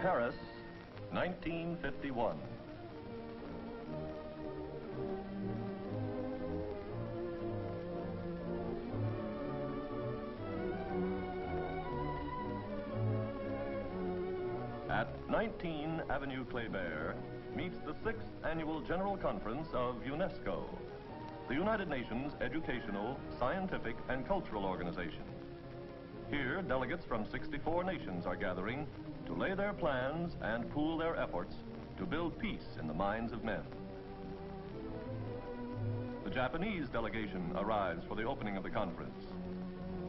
Paris, 1951. At 19 Avenue Kléber meets the 6th Annual General Conference of UNESCO, the United Nations Educational, Scientific, and Cultural Organization. Here, delegates from 64 nations are gathering to lay their plans and pool their efforts to build peace in the minds of men. The Japanese delegation arrives for the opening of the conference.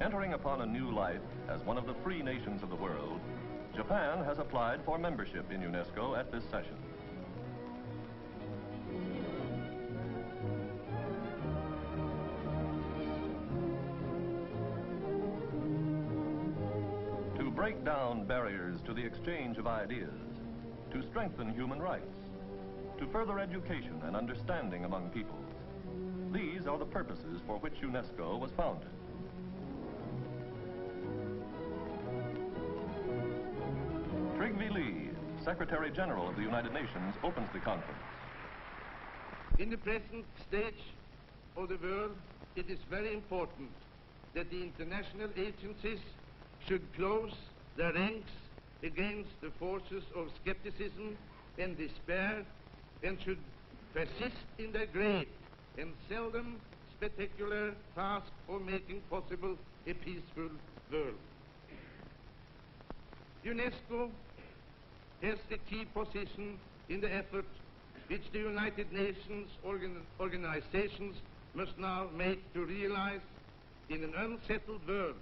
Entering upon a new life as one of the free nations of the world, Japan has applied for membership in UNESCO at this session. To break down barriers to the exchange of ideas, to strengthen human rights, to further education and understanding among peoples. These are the purposes for which UNESCO was founded. Trygve LIE, Secretary General of the United Nations, opens the conference. In the present stage of the world, it is very important that the international agencies should close their ranks against the forces of skepticism and despair, and should persist in their great and seldom spectacular task of making possible a peaceful world. UNESCO has a key position in the effort which the United Nations organizations must now make to realize in an unsettled world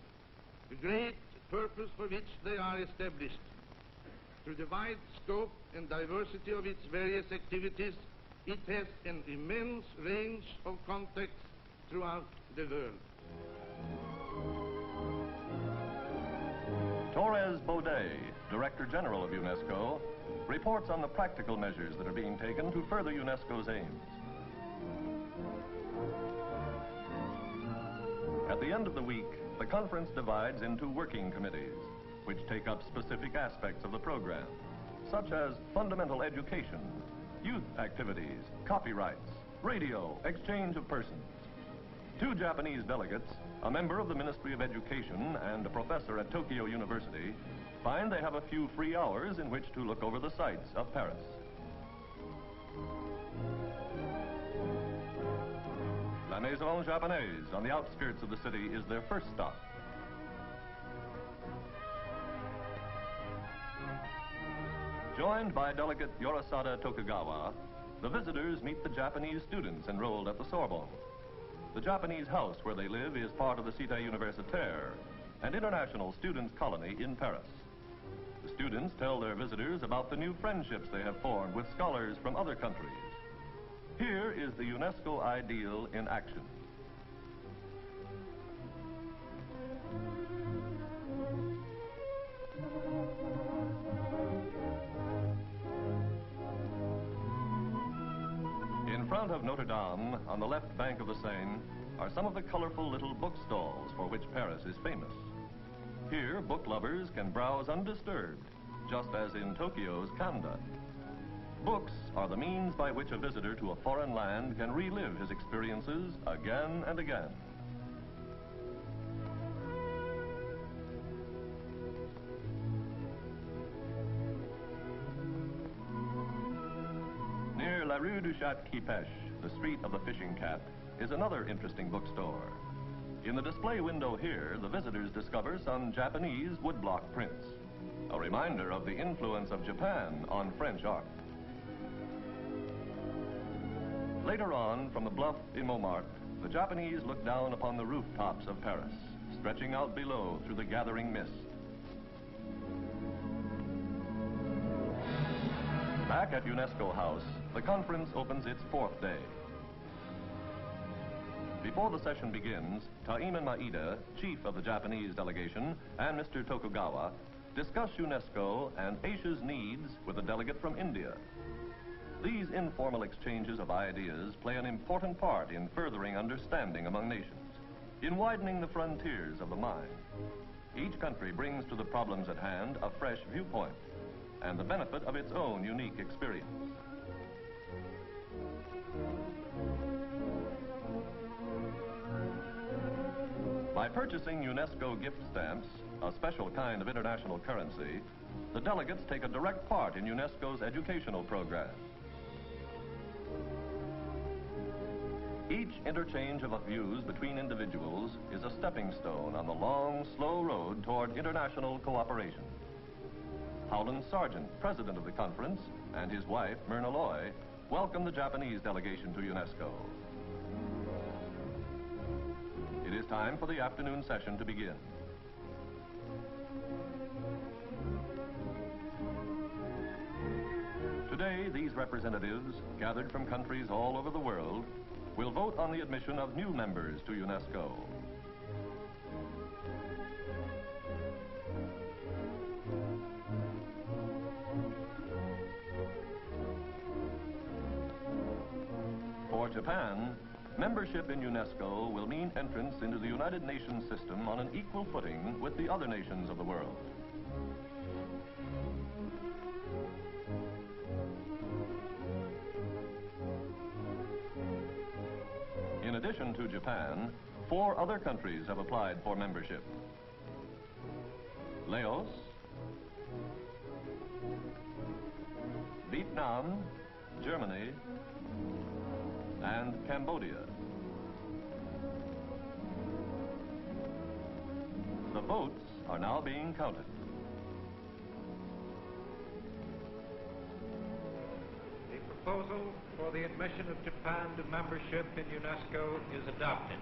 the great purpose for which they are established. Through the wide scope and diversity of its various activities, it has an immense range of contacts throughout the world. Torres Bodet, Director General of UNESCO, reports on the practical measures that are being taken to further UNESCO's aims. At the end of the week, the conference divides into working committees, which take up specific aspects of the program, such as fundamental education, youth activities, copyrights, radio, exchange of persons. 2 Japanese delegates, a member of the Ministry of Education and a professor at Tokyo University, find they have a few free hours in which to look over the sights of Paris. La Maison Japonaise, on the outskirts of the city, is their first stop. Joined by Delegate Yorosada Tokugawa, the visitors meet the Japanese students enrolled at the Sorbonne. The Japanese house where they live is part of the Cité Universitaire, an international students' colony in Paris. The students tell their visitors about the new friendships they have formed with scholars from other countries. Here is the UNESCO ideal in action. In front of Notre Dame, on the left bank of the Seine, are some of the colorful little bookstalls for which Paris is famous. Here, book lovers can browse undisturbed, just as in Tokyo's Kanda. Books are the means by which a visitor to a foreign land can relive his experiences again and again. Near La Rue du Chat qui Pêche, the street of the fishing cat, is another interesting bookstore. In the display window here, the visitors discover some Japanese woodblock prints, a reminder of the influence of Japan on French art. Later on, from the bluff in Montmartre, the Japanese look down upon the rooftops of Paris, stretching out below through the gathering mist. Back at UNESCO House, the conference opens its 4th day. Before the session begins, Taima Maeda, chief of the Japanese delegation, and Mr. Tokugawa discuss UNESCO and Asia's needs with a delegate from India. These informal exchanges of ideas play an important part in furthering understanding among nations, in widening the frontiers of the mind. Each country brings to the problems at hand a fresh viewpoint. and the benefit of its own unique experience. By purchasing UNESCO gift stamps, a special kind of international currency, the delegates take a direct part in UNESCO's educational program. Each interchange of views between individuals is a stepping stone on the long, slow road toward international cooperation. Howland Sargent, president of the conference, and his wife, Myrna Loy, welcome the Japanese delegation to UNESCO. It is time for the afternoon session to begin. Today, these representatives, gathered from countries all over the world, will vote on the admission of new members to UNESCO. For Japan, membership in UNESCO will mean entrance into the United Nations system on an equal footing with the other nations of the world. In addition to Japan, 4 other countries have applied for membership: Laos, Vietnam, Germany, and Cambodia. The votes are now being counted. The proposal for the admission of Japan to membership in UNESCO is adopted.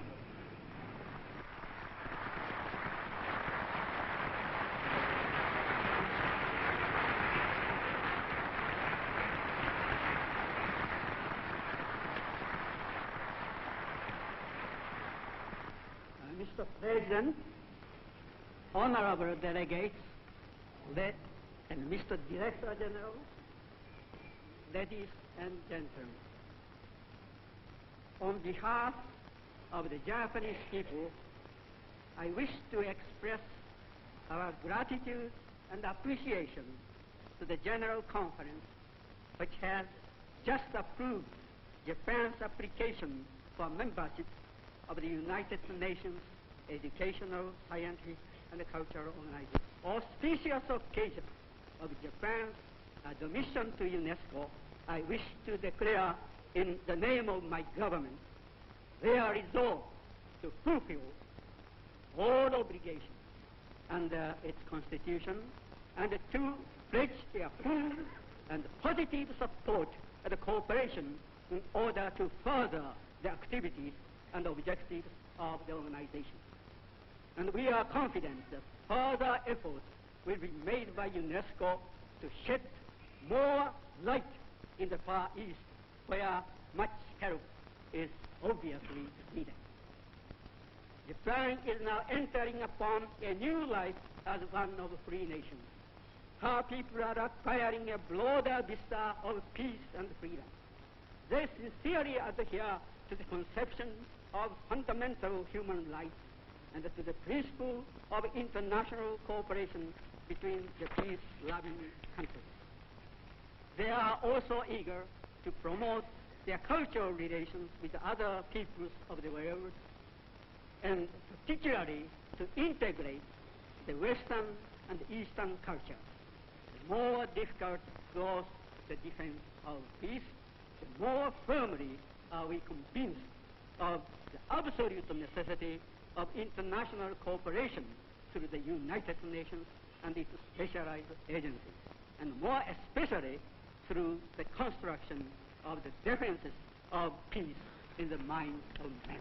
Mr. President, honorable delegates, and Mr. Director General, ladies and gentlemen, on behalf of the Japanese people, I wish to express our gratitude and appreciation to the General Conference, which has just approved Japan's application for membership of the United Nations Educational, Scientific, and Cultural Organization. Auspicious occasion of Japan's admission to UNESCO, I wish to declare in the name of my government their resolve to fulfill all obligations under its constitution and to pledge their full and positive support and cooperation in order to further the activities and objectives of the organization. And we are confident that further efforts will be made by UNESCO to shed more light in the Far East, where much help is obviously needed. Japan is now entering upon a new life as one of free nations. Her people are acquiring a broader vista of peace and freedom. They sincerely adhere to the conception of fundamental human rights and to the principle of international cooperation between the peace-loving countries. They are also eager to promote their cultural relations with other peoples of the world, and particularly to integrate the Western and Eastern cultures. The more difficult grows the defense of peace, the more firmly are we convinced of the absolute necessity of international cooperation through the United Nations and its specialized agencies, and more especially through the construction of the defenses of peace in the minds of men.